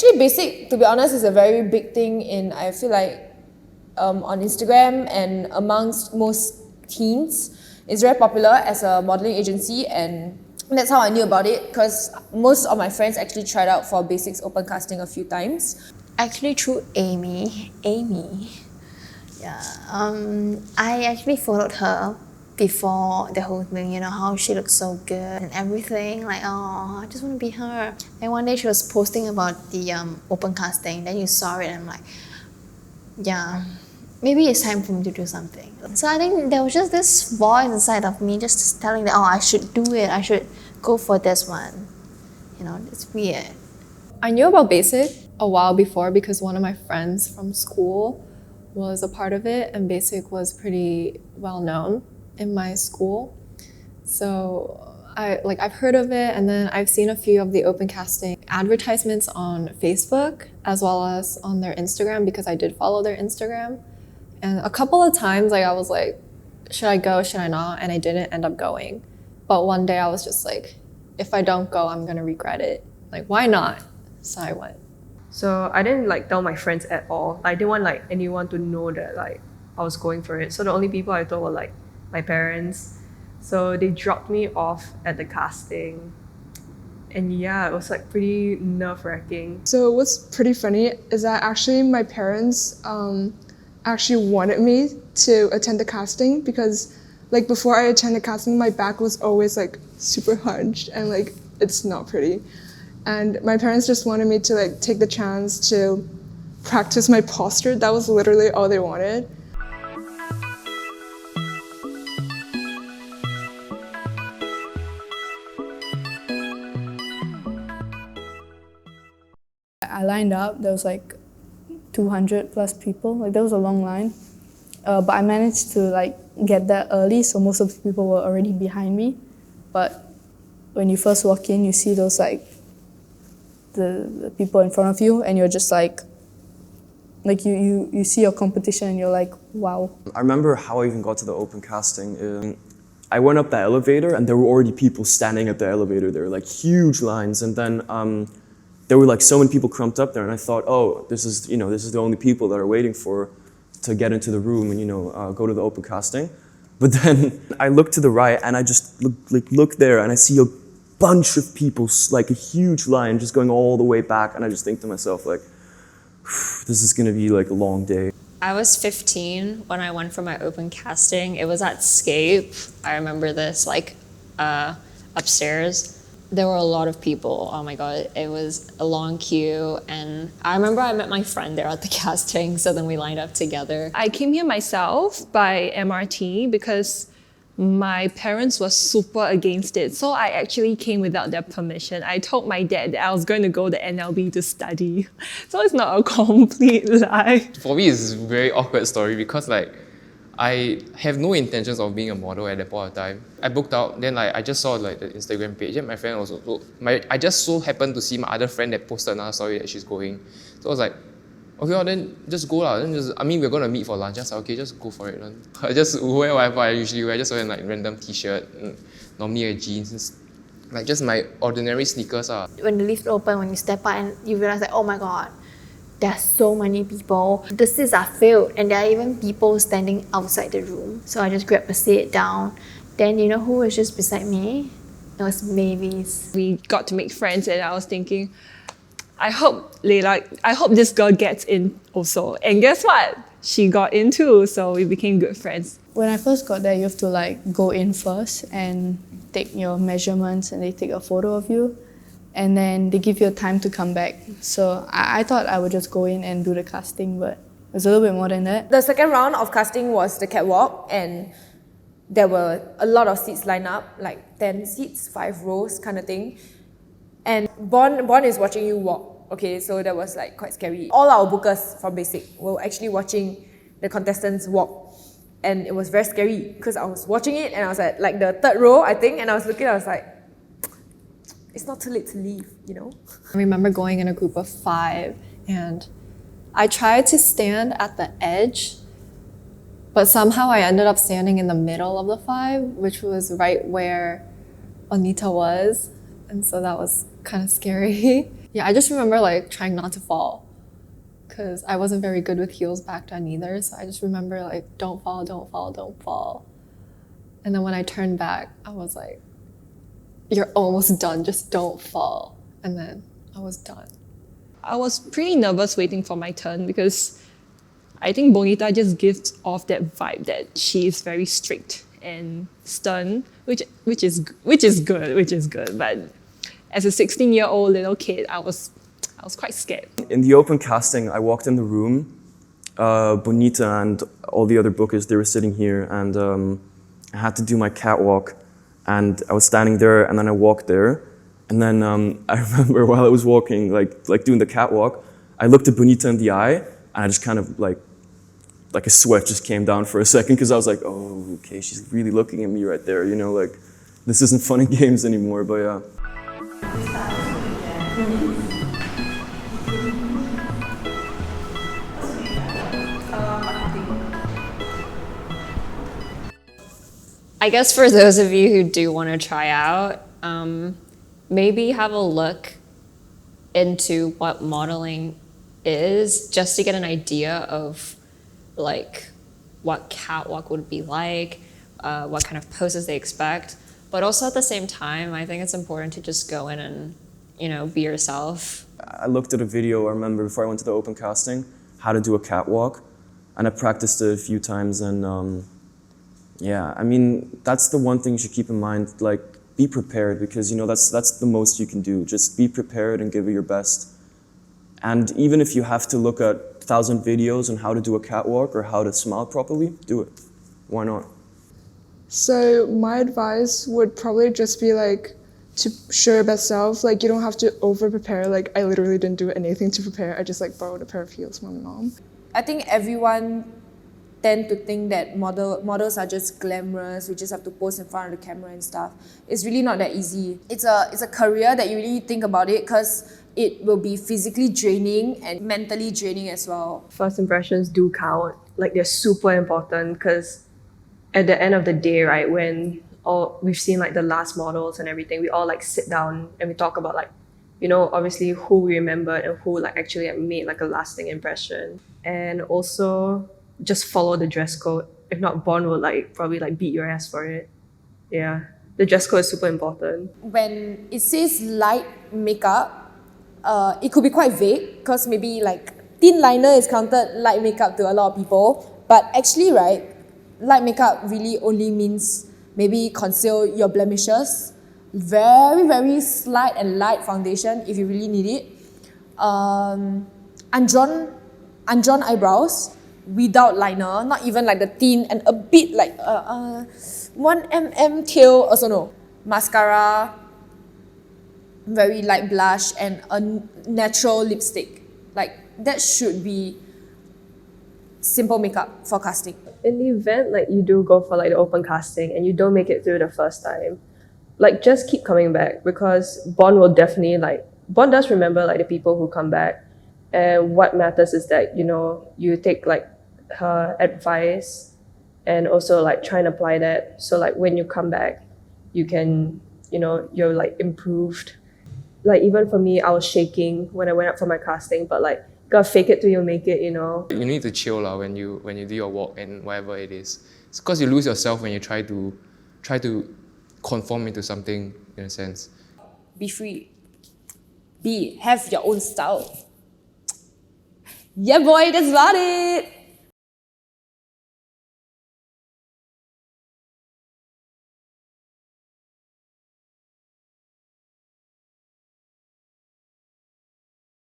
Actually, basic, to be honest, is a very big thing in, I feel like, on Instagram and amongst most teens. It's very popular as a modeling agency, and that's how I knew about it, because most of my friends actually tried out for Basics open casting a few times. Actually, through Amy. Yeah, I actually followed her before the whole thing, you know, how she looks so good and everything, like, oh, I just want to be her. And one day she was posting about the open casting, then you saw it and I'm like, yeah, maybe it's time for me to do something. So I think there was just this voice inside of me just telling that, oh, I should do it, I should go for this one. You know, it's weird. I knew about Basic a while before because one of my friends from school was a part of it, and Basic was pretty well known in my school. So I've heard of it, and then I've seen a few of the open casting advertisements on Facebook as well as on their Instagram, because I did follow their Instagram. And a couple of times I was like, should I go, should I not? And I didn't end up going. But one day I was just like, if I don't go, I'm gonna regret it. Like, why not? So I went. So I didn't tell my friends at all. I didn't want anyone to know that I was going for it. So the only people I told were my parents. So they dropped me off at the casting. And yeah, it was pretty nerve-wracking. So what's pretty funny is that actually my parents actually wanted me to attend the casting, because before I attended casting, my back was always super hunched and it's not pretty. And my parents just wanted me to take the chance to practice my posture. That was literally all they wanted. I lined up, there was 200 plus people, there was a long line. But I managed to get there early, so most of the people were already behind me. But when you first walk in, you see those the people in front of you, and you're just you see your competition and you're like, wow. I remember how I even got to the open casting. I went up the elevator and there were already people standing at the elevator. There were huge lines, and then there were so many people crumped up there, and I thought, oh, this is the only people that are waiting to get into the room and go to the open casting. But then I look to the right and I just look there and I see a bunch of people, a huge line just going all the way back, and I just think to myself this is gonna be a long day. I was 15 when I went for my open casting. It was at Scape. I remember this, upstairs. There were a lot of people. Oh my God, it was a long queue. And I remember I met my friend there at the casting, so then we lined up together. I came here myself by MRT because my parents were super against it. So I actually came without their permission. I told my dad that I was going to go to NLB to study. So it's not a complete lie. For me, it's a very awkward story because I have no intentions of being a model at that point of time. I booked out, then I just saw the Instagram page, and my friend also, I just so happened to see my other friend that posted another story that she's going. So I was like, okay, well, then just go lah. Then we're gonna meet for lunch. Just okay, just go for it. I just wear whatever I usually wear. I just wear random t-shirt, normally a jeans, just my ordinary sneakers. When the lift open, when you step out and you realize oh my God, there's so many people. The seats are filled, and there are even people standing outside the room. So I just grabbed a seat down. Then you know who was just beside me? It was Mavis. We got to make friends, and I was thinking, I hope this girl gets in also. And guess what? She got in too, so we became good friends. When I first got there, you have to go in first and take your measurements, and they take a photo of you. And then they give you a time to come back. So I thought I would just go in and do the casting, but it was a little bit more than that. The second round of casting was the catwalk, and there were a lot of seats lined up, 10 seats, 5 rows kind of thing. And Bon is watching you walk, okay? So that was quite scary. All our bookers from Basic were actually watching the contestants walk. And it was very scary because I was watching it and I was at the third row, I think, and I was looking, I was like, it's not too late to leave, I remember going in a group of 5, and I tried to stand at the edge, but somehow I ended up standing in the middle of the 5, which was right where Anita was. And so that was kind of scary. Yeah, I just remember like trying not to fall because I wasn't very good with heels back then either. So I just remember like, don't fall, don't fall, don't fall. And then when I turned back, I was like, you're almost done, just don't fall. And then I was done. I was pretty nervous waiting for my turn because I think Bonita just gives off that vibe that she is very strict and stern, which is good. But as a 16-year-old little kid, I was quite scared. In the open casting, I walked in the room. Bonita and all the other bookers, they were sitting here, and I had to do my catwalk. And I was standing there, and then I walked there. And then I remember while I was walking, like doing the catwalk, I looked at Bonita in the eye, and I just kind of like a sweat just came down for a second, because I was like, oh, okay, she's really looking at me right there, you know, like, this isn't fun and games anymore, but yeah. I guess for those of you who do want to try out, maybe have a look into what modeling is, just to get an idea of like what catwalk would be like, what kind of poses they expect. But also at the same time, I think it's important to just go in and, you know, be yourself. I looked at a video, I remember, before I went to the open casting, how to do a catwalk, and I practiced it a few times, and yeah, I mean, that's the one thing you should keep in mind, like, be prepared, because, you know, that's the most you can do. Just be prepared and give it your best. And even if you have to look at 1,000 videos on how to do a catwalk or how to smile properly, do it. Why not? So my advice would probably just be like, to show your best self. Like, you don't have to over-prepare. Like, I literally didn't do anything to prepare. I just like borrowed a pair of heels from my mom. I think everyone tend to think that models are just glamorous, we just have to pose in front of the camera and stuff. It's really not that easy. It's a career that you really think about it, because it will be physically draining and mentally draining as well. First impressions do count. Like, they're super important, because at the end of the day, right, when we've seen like the last models and everything, we all like sit down and we talk about like, you know, obviously who we remembered and who like actually like, made like a lasting impression. And also just follow the dress code. If not, Bond will like probably like beat your ass for it. Yeah, the dress code is super important. When it says light makeup, it could be quite vague, because maybe like thin liner is counted light makeup to a lot of people, but actually, right, light makeup really only means maybe conceal your blemishes, very, very slight and light foundation if you really need it, undrawn eyebrows without liner, not even like the thin and a bit like 1 tail, also no. Mascara, very light blush, and a natural lipstick. Like, that should be simple makeup for casting. In the event like you do go for like the open casting and you don't make it through the first time, like just keep coming back, because Bond will definitely like, Bond does remember like the people who come back, and what matters is that, you know, you take like her advice and also like try and apply that, so like when you come back you can, you know, you're like improved. Like, even for me, I was shaking when I went up for my casting, but like, gotta fake it till you make it, you know. You need to chill when you do your walk and whatever it is. It's because you lose yourself when you try to conform into something, in a sense. Be free. Have your own style. Yeah, boy, that's about it.